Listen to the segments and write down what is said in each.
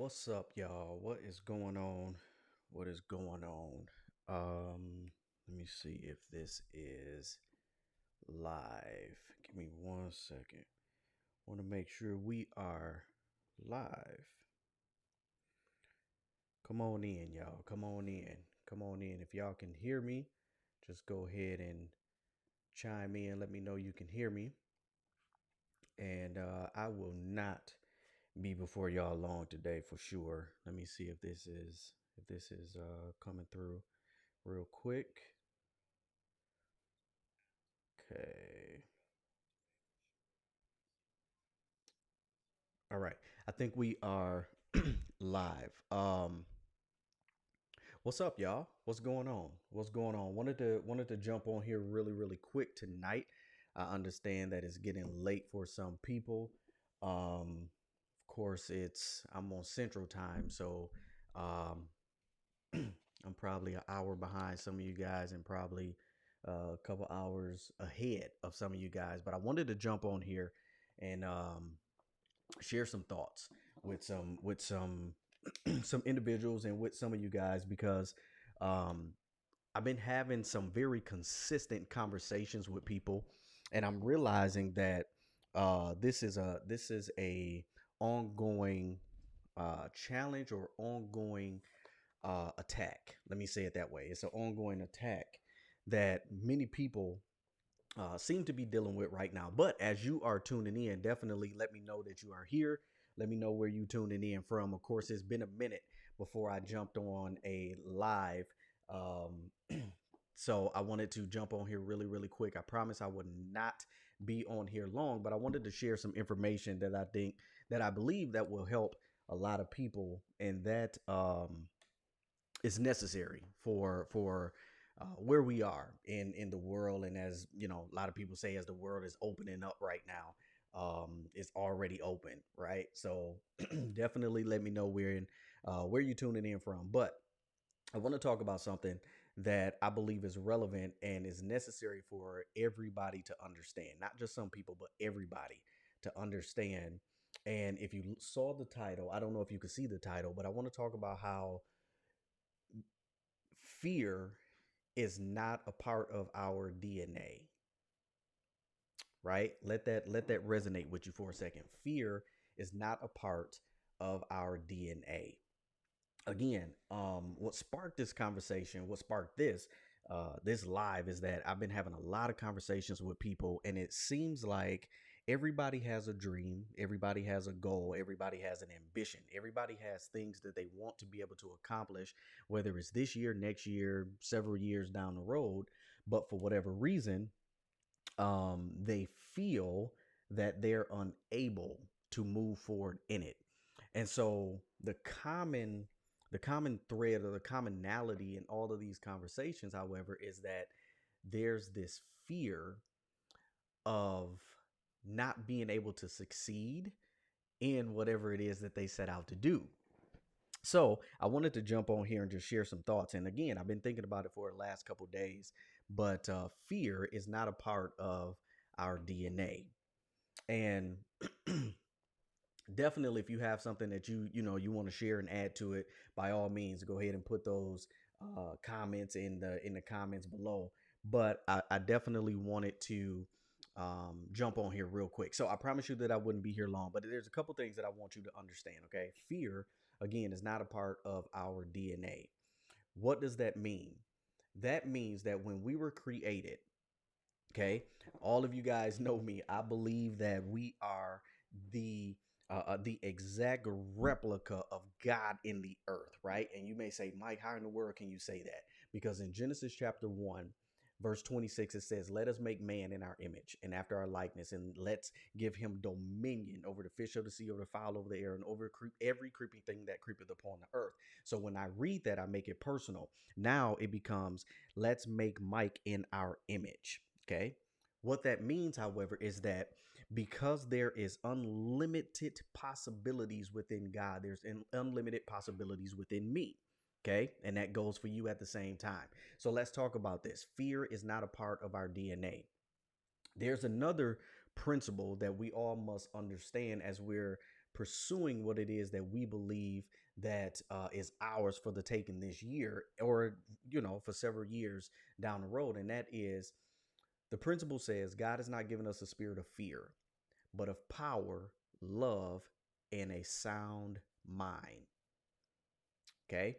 What's up, y'all? What is going on? What is going on? Let me see if this is live. Give me 1 second. Want to make sure we are live. Come on in, y'all. Come on in. Come on in. If y'all can hear me, just go ahead and chime in. Let me know you can hear me. And I will not be before y'all long today for sure. Let me see if this is coming through real quick. Okay. All right. I think we are live. What's up, y'all? What's going on? What's going on? Wanted to jump on here really quick tonight. I understand that it's getting late for some people. Of course, I'm on Central Time, so um, I'm probably an hour behind some of you guys, and probably a couple hours ahead of some of you guys. But I wanted to jump on here and share some thoughts with some some individuals and with some of you guys because um, I've been having some very consistent conversations with people, and I'm realizing that this is a ongoing challenge or ongoing attack. Let me say it that way. It's an ongoing attack that many people seem to be dealing with right now. But as you are tuning in, definitely let me know that you are here. Let me know where you tuning in from. Of course, it's been a minute before I jumped on a live. So I wanted to jump on here really quick. I promise I would not be on here long, but I wanted to share some information that I believe that will help a lot of people, and that is necessary for where we are in the world. And as you know, a lot of people say, as the world is opening up right now, it's already open, right? So definitely let me know where you tuning in from. But I want to talk about something that I believe is relevant and is necessary for everybody to understand, not just some people, but everybody to understand. And if you saw the title, I don't know if you could see the title, but I want to talk about how fear is not a part of our DNA, right? Let that resonate with you for a second. Fear is not a part of our DNA. Again, what sparked this conversation, what sparked this live, is that I've been having a lot of conversations with people, and it seems like everybody has a dream, everybody has a goal, everybody has an ambition, everybody has things that they want to be able to accomplish, whether it's this year, next year, several years down the road. But for whatever reason, they feel that they're unable to move forward in it. And so the common thread or the commonality in all of these conversations, however, is that there's this fear of not being able to succeed in whatever it is that they set out to do. So I wanted to jump on here and just share some thoughts. And again, I've been thinking about it for the last couple of days, but fear is not a part of our DNA. And definitely, if you have something that you want to share and add to it, by all means, go ahead and put those comments in the comments below. But I definitely wanted to jump on here real quick. So I promise you that I wouldn't be here long, but there's a couple things that I want you to understand. Okay, fear again is not a part of our DNA. What does that mean? That means that when we were created, okay, all of you guys know me. I believe that we are the the exact replica of God in the earth, right? And you may say, Mike, how in the world can you say that? Because in Genesis chapter 1, verse 26, it says, let us make man in our image and after our likeness, and let's give him dominion over the fish of the sea, over the fowl of the air, and over every creeping thing that creepeth upon the earth. So when I read that, I make it personal. Now it becomes, let's make Mike in our image. Okay. What that means, however, is that because there is unlimited possibilities within God, there's unlimited possibilities within me. Okay. And that goes for you at the same time. So let's talk about this. Fear is not a part of our DNA. There's another principle that we all must understand as we're pursuing what it is that we believe that is ours for the taking this year, or for several years down the road. And that is, the principle says God has not given us a spirit of fear, but of power, love, and a sound mind. Okay.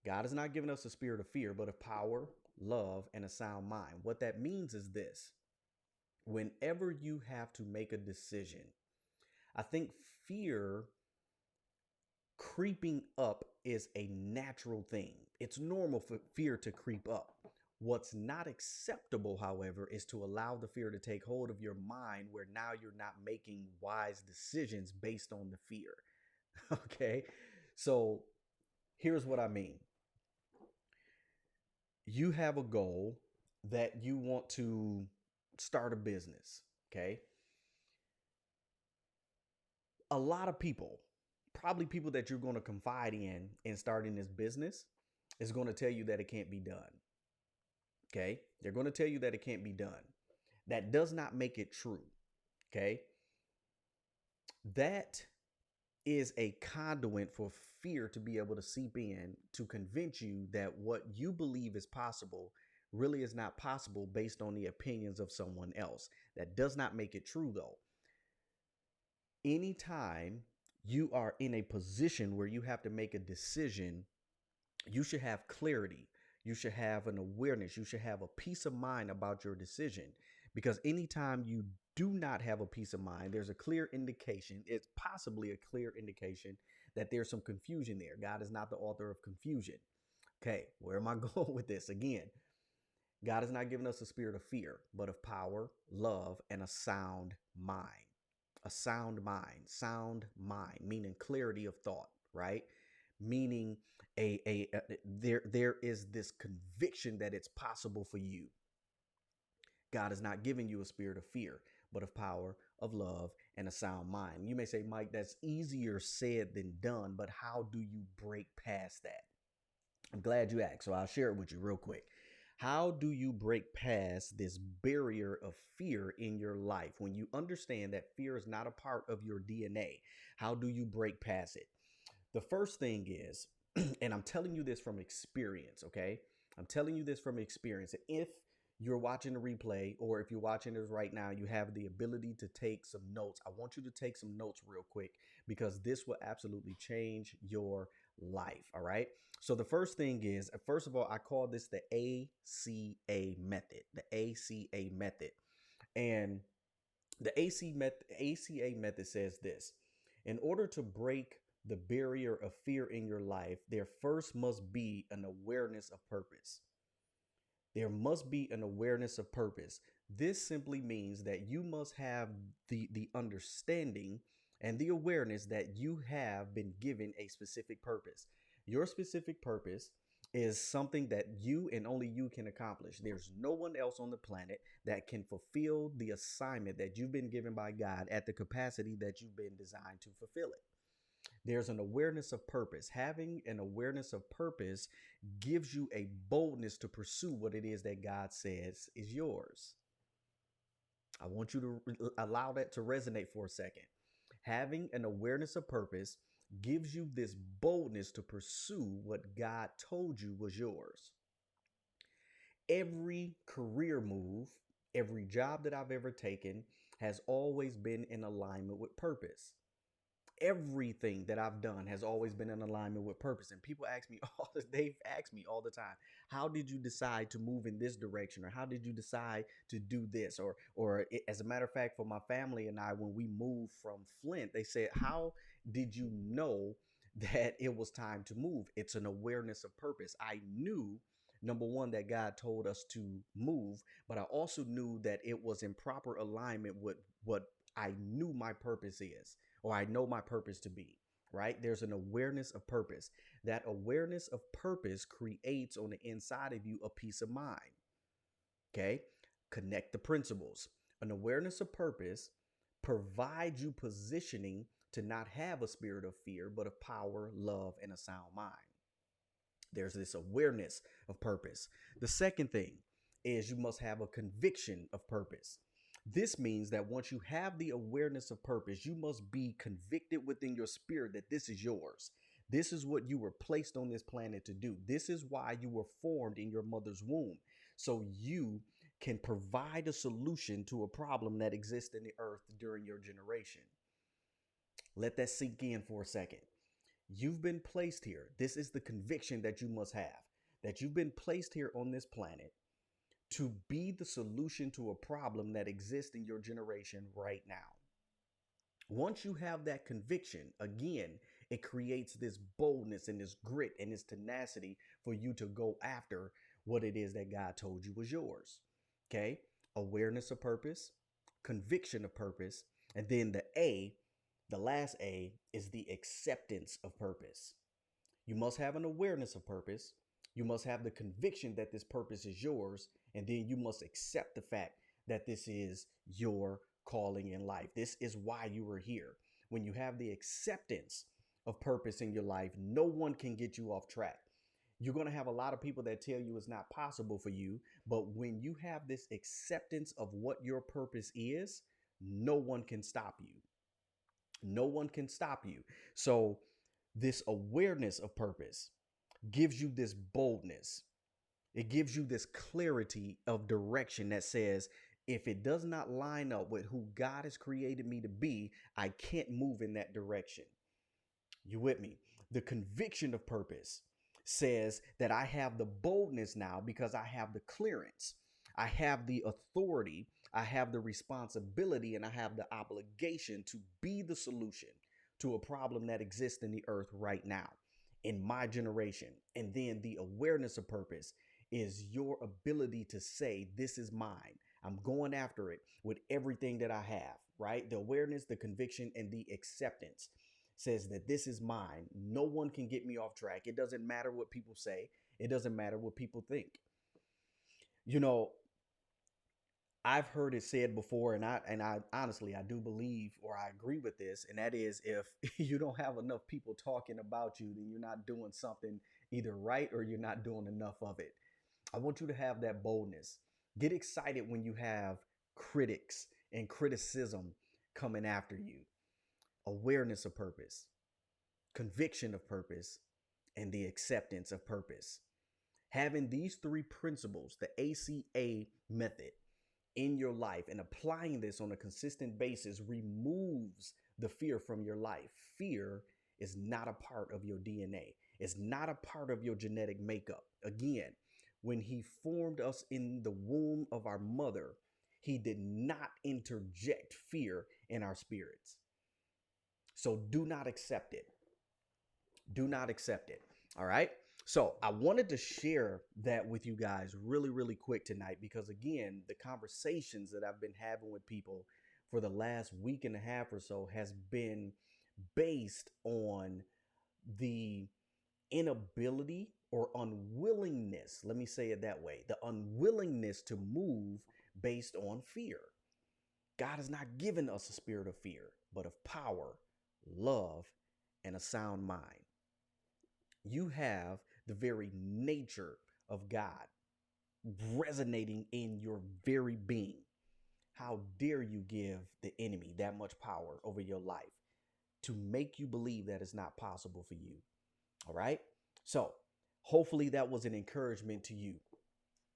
God has not given us a spirit of fear, but of power, love, and a sound mind. What that means is this: whenever you have to make a decision, I think fear creeping up is a natural thing. It's normal for fear to creep up. What's not acceptable, however, is to allow the fear to take hold of your mind, where now you're not making wise decisions based on the fear. Okay. So here's what I mean. You have a goal that you want to start a business. Okay. A lot of people, probably people that you're going to confide in starting this business, is going to tell you that it can't be done. Okay. They're going to tell you that it can't be done. That does not make it true. Okay. That is a conduit for fear to be able to seep in to convince you that what you believe is possible really is not possible based on the opinions of someone else. That does not make it true, though. Anytime you are in a position where you have to make a decision, you should have clarity. You should have an awareness. You should have a peace of mind about your decision. Because anytime you do not have a peace of mind, there's a clear indication, it's possibly a clear indication that there's some confusion there. God is not the author of confusion. Okay, where am I going with this? Again, God has not given us a spirit of fear, but of power, love, and a sound mind. A sound mind, meaning clarity of thought, right? Meaning there is this conviction that it's possible for you. God has not given you a spirit of fear, but of power, of love, and a sound mind. You may say, Mike, that's easier said than done, but how do you break past that? I'm glad you asked, so I'll share it with you real quick. How do you break past this barrier of fear in your life? When you understand that fear is not a part of your DNA, how do you break past it? The first thing is, and I'm telling you this from experience, okay? I'm telling you this from experience. If you're watching the replay, or if you're watching this right now, you have the ability to take some notes. I want you to take some notes real quick, because this will absolutely change your life. All right. So the first thing is, first of all, I call this the ACA method, the ACA method. And the ACA method says this: in order to break the barrier of fear in your life, there first must be an awareness of purpose. There must be an awareness of purpose. This simply means that you must have the understanding and the awareness that you have been given a specific purpose. Your specific purpose is something that you and only you can accomplish. There's no one else on the planet that can fulfill the assignment that you've been given by God at the capacity that you've been designed to fulfill it. There's an awareness of purpose. Having an awareness of purpose gives you a boldness to pursue what it is that God says is yours. I want you to allow that to resonate for a second. Having an awareness of purpose gives you this boldness to pursue what God told you was yours. Every career move, every job that I've ever taken has always been in alignment with purpose. Everything that I've done has always been in alignment with purpose. And people ask me they've asked me all the time, how did you decide to move in this direction? Or how did you decide to do this? Or as a matter of fact, for my family and I, when we moved from Flint, they said, how did you know that it was time to move? It's an awareness of purpose. I knew, number one, that God told us to move, but I also knew that it was in proper alignment with what I knew my purpose is, or I know my purpose to be, right? There's an awareness of purpose. That awareness of purpose creates on the inside of you a peace of mind. Okay. Connect the principles. An awareness of purpose provides you positioning to not have a spirit of fear, but of power, love, and a sound mind. There's this awareness of purpose. The second thing is you must have a conviction of purpose. This means that once you have the awareness of purpose, you must be convicted within your spirit that this is yours. This is what you were placed on this planet to do. This is why you were formed in your mother's womb. So you can provide a solution to a problem that exists in the earth during your generation. Let that sink in for a second. You've been placed here. This is the conviction that you must have, that you've been placed here on this planet to be the solution to a problem that exists in your generation right now. Once you have that conviction, again, it creates this boldness and this grit and this tenacity for you to go after what it is that God told you was yours. Okay? Awareness of purpose, conviction of purpose, and then the last A is the acceptance of purpose. You must have an awareness of purpose. You must have the conviction that this purpose is yours. And then you must accept the fact that this is your calling in life. This is why you are here. When you have the acceptance of purpose in your life, no one can get you off track. You're going to have a lot of people that tell you it's not possible for you. But when you have this acceptance of what your purpose is, no one can stop you. No one can stop you. So this awareness of purpose gives you this boldness. It gives you this clarity of direction that says, if it does not line up with who God has created me to be, I can't move in that direction. You with me? The conviction of purpose says that I have the boldness now because I have the clearance. I have the authority. I have the responsibility, and I have the obligation to be the solution to a problem that exists in the earth right now in my generation. And then the awareness of purpose is your ability to say, this is mine. I'm going after it with everything that I have, right? The awareness, the conviction, and the acceptance says that this is mine. No one can get me off track. It doesn't matter what people say. It doesn't matter what people think. You know, I've heard it said before, and I honestly, I do believe, or I agree with this, and that is, if you don't have enough people talking about you, then you're not doing something either right or you're not doing enough of it. I want you to have that boldness. Get excited when you have critics and criticism coming after you. Awareness of purpose, conviction of purpose, and the acceptance of purpose. Having these three principles, the ACA method, in your life and applying this on a consistent basis removes the fear from your life. Fear is not a part of your DNA. It's not a part of your genetic makeup. Again, when he formed us in the womb of our mother, he did not interject fear in our spirits. So do not accept it. Do not accept it. All right. So I wanted to share that with you guys really, really quick tonight, because again, the conversations that I've been having with people for the last week and a half or so has been based on the inability or unwillingness. Let me say it that way. The unwillingness to move based on fear. God has not given us a spirit of fear, but of power, love, and a sound mind. You have the very nature of God resonating in your very being. How dare you give the enemy that much power over your life to make you believe that it's not possible for you? All right. So hopefully that was an encouragement to you.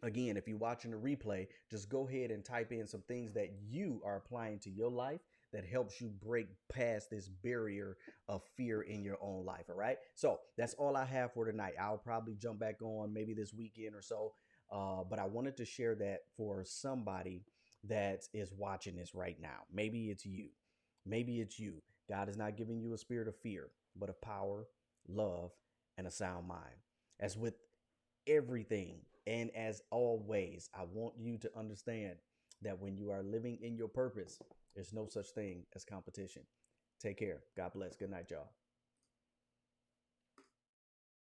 Again, if you're watching the replay, just go ahead and type in some things that you are applying to your life that helps you break past this barrier of fear in your own life. All right. So that's all I have for tonight. I'll probably jump back on maybe this weekend or so. But I wanted to share that for somebody that is watching this right now. Maybe it's you. Maybe it's you. God is not giving you a spirit of fear, but of power, love, and a sound mind. As with everything, and as always, I want you to understand that when you are living in your purpose, there's no such thing as competition. Take care. God bless. Good night, y'all.